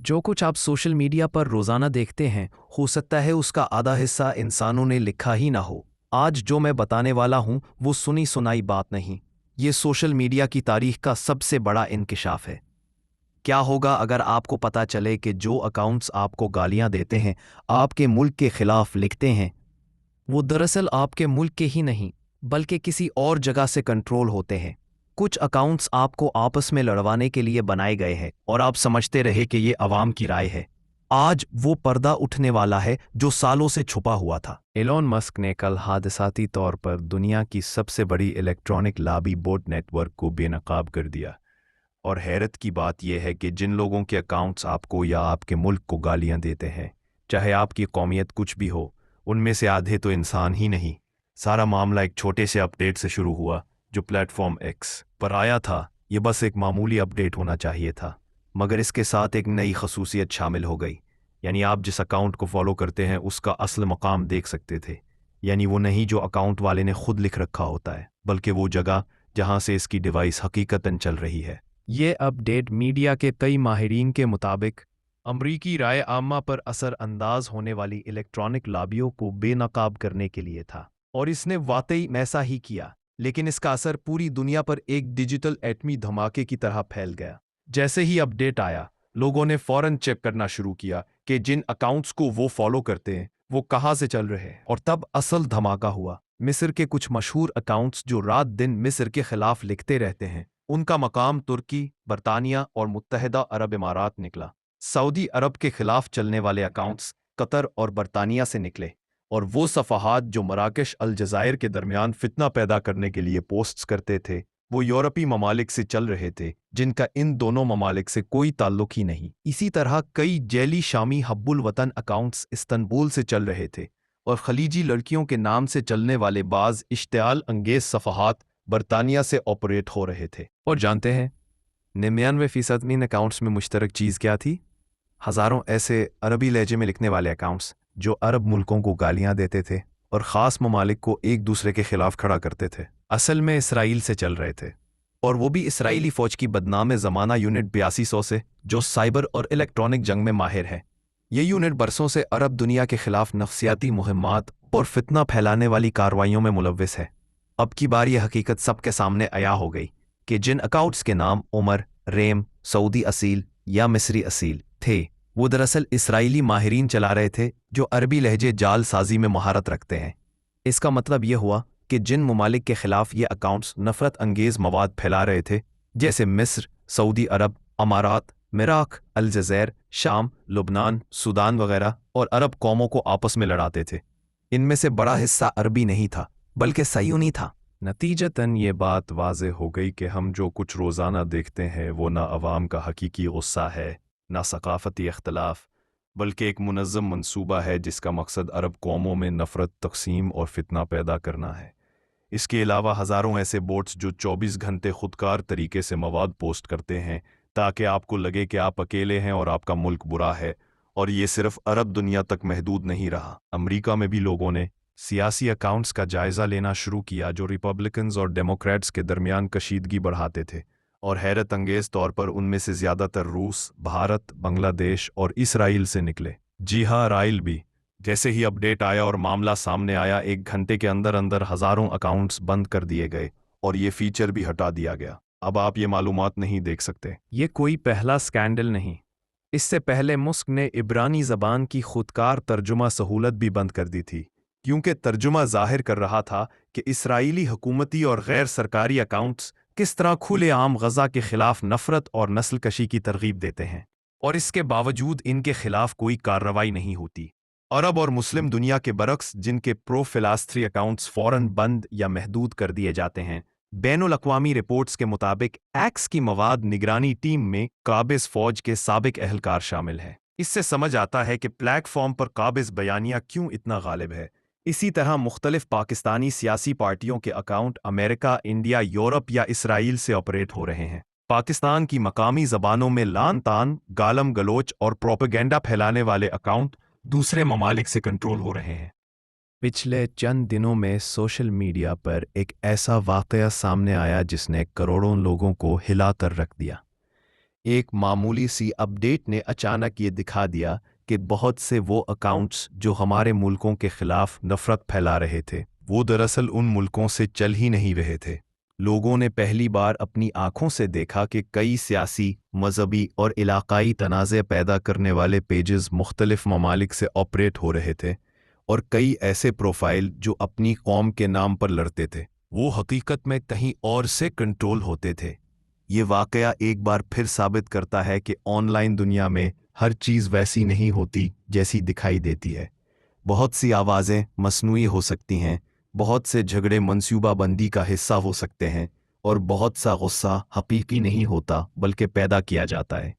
जो कुछ आप सोशल मीडिया पर रोज़ाना देखते हैं, हो सकता है उसका आधा हिस्सा इंसानों ने लिखा ही ना हो। आज जो मैं बताने वाला हूँ वो सुनी सुनाई बात नहीं, ये सोशल मीडिया की तारीख का सबसे बड़ा इंकिशाफ है। क्या होगा अगर आपको पता चले कि जो अकाउंट्स आपको गालियाँ देते हैं, आपके मुल्क के खिलाफ लिखते हैं, वो दरअसल आपके मुल्क के ही नहीं बल्कि किसी और जगह से कंट्रोल होते हैं। कुछ अकाउंट्स आपको आपस में लड़वाने के लिए बनाए गए हैं और आप समझते रहे कि ये अवाम की राय है। आज वो पर्दा उठने वाला है जो सालों से छुपा हुआ था। एलोन मस्क ने कल हादसाती तौर पर दुनिया की सबसे बड़ी इलेक्ट्रॉनिक लॉबी बोट नेटवर्क को बेनकाब कर दिया। और हैरत की बात यह है कि जिन लोगों के अकाउंट्स आपको या आपके मुल्क को गालियां देते हैं, चाहे आपकी कौमियत कुछ भी हो, उनमें से आधे तो इंसान ही नहीं। सारा मामला एक छोटे से अपडेट से शुरू हुआ जो प्लेटफॉर्म एक्स पर आया था। ये बस एक मामूली अपडेट होना चाहिए था, मगर इसके साथ एक नई खसूसियत शामिल हो गई। यानी आप जिस अकाउंट को फॉलो करते हैं उसका असल मकाम देख सकते थे। यानी वो नहीं जो अकाउंट वाले ने खुद लिख रखा होता है, बल्कि वो जगह जहां से इसकी डिवाइस हकीकतन चल रही है। ये अपडेट मीडिया के कई माहिरीन के मुताबिक अमरीकी राय आमा पर असर अंदाज होने वाली इलेक्ट्रॉनिक लॉबियों को बेनकाब करने के लिए था, और इसने वाकई ऐसा ही किया। लेकिन इसका असर पूरी दुनिया पर एक डिजिटल एटमी धमाके की तरह फैल गया। जैसे ही अपडेट आया, लोगों ने फौरन चेक करना शुरू किया कि जिन अकाउंट्स को वो फॉलो करते हैं वो कहाँ से चल रहे हैं, और तब असल धमाका हुआ। मिस्र के कुछ मशहूर अकाउंट्स जो रात दिन मिस्र के खिलाफ लिखते रहते हैं, उनका मकाम तुर्की, बरतानिया और मुत्तहदा अरब इमारात निकला। सऊदी अरब के खिलाफ चलने वाले अकाउंट्स कतर और बरतानिया से निकले, और वो सफ़हात जो मराकश अल जज़ायर के दरमियान फितना पैदा करने के लिए पोस्ट्स करते थे, वो यूरोपी ममालिक से चल रहे थे जिनका इन दोनों ममालिक से कोई ताल्लुक ही नहीं। इसी तरह कई जैली शामी हब्बुल वतन अकाउंट्स इस्तंबुल से चल रहे थे, और खलीजी लड़कियों के नाम से चलने वाले बाज इश्तियाल अंगेज सफ़हात बरतानिया से ऑपरेट हो रहे थे। और जानते हैं 99% इन अकाउंट्स में मुश्तरक चीज़ क्या थी? हज़ारों ऐसे अरबी लहजे में लिखने वाले अकाउंट्स जो अरब मुल्कों को गालियां देते थे और ख़ास ममालिक को एक दूसरे के खिलाफ खड़ा करते थे। असल में इसराइल से चल रहे थे, और वो भी इसराइली फ़ौज की बदनाम ज़माना यूनिट 8200 से, जो साइबर और इलेक्ट्रॉनिक जंग में माहिर है। ये यूनिट बरसों से अरब दुनिया के खिलाफ नफ्सियाती मुहिम्मात और फितना फैलाने वाली कार्रवाइयों में मुलव्विस है। अब की बार यह हकीकत सबके सामने आया हो गई कि जिन अकाउंट्स के नाम उमर, रेम, सऊदी असील या मिस्री असील थे, वो दरअसल इसराइली माहिरीन चला रहे थे जो अरबी लहजे जाल साजी में महारत रखते हैं। इसका मतलब यह हुआ कि जिन ममालिक के खिलाफ ये अकाउंट्स नफरत अंगेज मवाद फैला रहे थे, जैसे मिस्र, सऊदी अरब, अमारात, मिराक, अलजज़ैर, शाम, लुबनान, सूडान वगैरह, और अरब कौमों को आपस में लड़ाते थे, इनमें से बड़ा हिस्सा अरबी नहीं था बल्कि सयूनी था। नतीजतन ये बात वाज़े हो गई कि हम जो कुछ रोज़ाना देखते हैं वो ना अवाम का हकीकी गुस्सा है, ना सकाफ़ती इख्तलाफ, बल्कि एक मुनज़्ज़म मंसूबा है जिसका मकसद अरब कौमों में नफ़रत, तक़सीम और फितना पैदा करना है। इसके अलावा हज़ारों ऐसे बोट्स जो 24 घंटे खुदकार तरीके से मवाद पोस्ट करते हैं ताकि आपको लगे कि आप अकेले हैं और आपका मुल्क बुरा है। और ये सिर्फ अरब दुनिया तक महदूद नहीं रहा। अमरीका में भी लोगों ने सियासी अकाउंट्स का जायज़ा लेना शुरू किया जो रिपब्लिकन्स और डेमोक्रेट्स के दरमियान कशीदगी बढ़ाते थे, और हैरत अंगेज़ तौर पर उनमें से ज़्यादातर रूस, भारत, बांग्लादेश और इसराइल से निकले। जी हाँ, राइल भी। जैसे ही अपडेट आया और मामला सामने आया, 1 घंटे के अंदर अंदर हज़ारों अकाउंट्स बंद कर दिए गए और ये फीचर भी हटा दिया गया। अब आप ये मालूमात नहीं देख सकते। ये कोई पहला स्कैंडल नहीं। इससे पहले मुस्क ने इब्रानी ज़बान की खुदकार तर्जुमा सहूलत भी बंद कर दी थी, क्योंकि तर्जुमा ज़ाहिर कर रहा था कि इसराइली हुकूमती और गैर सरकारी अकाउंट्स किस तरह खुले आम गज़ा के खिलाफ नफ़रत और नस्ल कशी की तरगीब देते हैं, और इसके बावजूद इनके खिलाफ कोई कार्रवाई नहीं होती। अरब और मुस्लिम दुनिया के बरक्स, जिनके प्रो फिलास्ट्री अकाउंट्स फ़ौरन बंद या महदूद कर दिए जाते हैं। बैनुल अक़वामी रिपोर्ट्स के मुताबिक एक्स की मवाद निगरानी टीम में काबिज़ फ़ौज के साबिक अहलकार शामिल हैं। इससे समझ आता है कि प्लेटफॉर्म पर काबिज़ बयानिया क्यों इतना गालिब है। इसी तरह मुख्तलिफ पाकिस्तानी सियासी पार्टियों के अकाउंट अमेरिका, इंडिया, यूरोप या इसराइल से ऑपरेट हो रहे हैं। पाकिस्तान की मकामी ज़बानों में लान तान, गालम गलोच और प्रोपेगेंडा फैलाने वाले अकाउंट दूसरे ममालिक से कंट्रोल हो रहे हैं। पिछले चंद दिनों में सोशल मीडिया पर एक ऐसा वाक़या सामने आया जिसने करोड़ों लोगों को हिला कर रख दिया। एक मामूली सी अपडेट ने अचानक ये दिखा दिया कि बहुत से वो अकाउंट्स जो हमारे मुल्कों के खिलाफ नफरत फैला रहे थे वो दरअसल उन मुल्कों से चल ही नहीं रहे थे। लोगों ने पहली बार अपनी आंखों से देखा कि कई सियासी, मजहबी और इलाकाई तनाज़े पैदा करने वाले पेजेस मुख्तलिफ ममालिक से ऑपरेट हो रहे थे, और कई ऐसे प्रोफाइल जो अपनी कौम के नाम पर लड़ते थे वो हकीकत में कहीं और से कंट्रोल होते थे। ये वाकया एक बार फिर साबित करता है कि ऑनलाइन दुनिया में हर चीज़ वैसी नहीं होती जैसी दिखाई देती है। बहुत सी आवाज़ें मसनूई हो सकती हैं, बहुत से झगड़े मंसूबाबंदी का हिस्सा हो सकते हैं, और बहुत सा गुस्सा हकीकी नहीं होता बल्कि पैदा किया जाता है।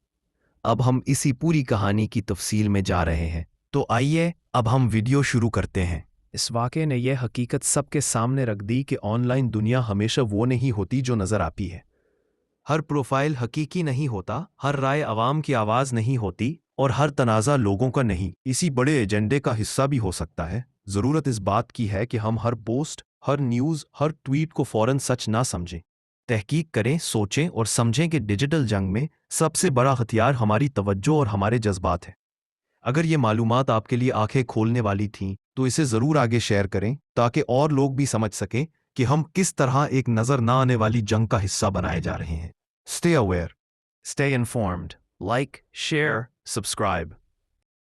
अब हम इसी पूरी कहानी की तफसील में जा रहे हैं, तो आइए अब हम वीडियो शुरू करते हैं। इस वाक़े ने यह हकीकत सबके सामने रख दी कि ऑनलाइन दुनिया हमेशा वो नहीं होती जो नज़र आती है। हर प्रोफाइल हकीकी नहीं होता, हर राय आवाम की आवाज़ नहीं होती, और हर तनाज़ा लोगों का नहीं इसी बड़े एजेंडे का हिस्सा भी हो सकता है। ज़रूरत इस बात की है कि हम हर पोस्ट, हर न्यूज़, हर ट्वीट को फ़ौरन सच ना समझें। तहकीक करें, सोचें और समझें कि डिजिटल जंग में सबसे बड़ा हथियार हमारी तवज्जो और हमारे जज्बात है। अगर ये मालूमात आपके लिए आंखें खोलने वाली थीं, तो इसे ज़रूर आगे शेयर करें ताकि और लोग भी समझ सकें कि हम किस तरह एक नज़र ना आने वाली जंग का हिस्सा बनाए जा रहे हैं। Stay aware, stay informed, like, share, subscribe.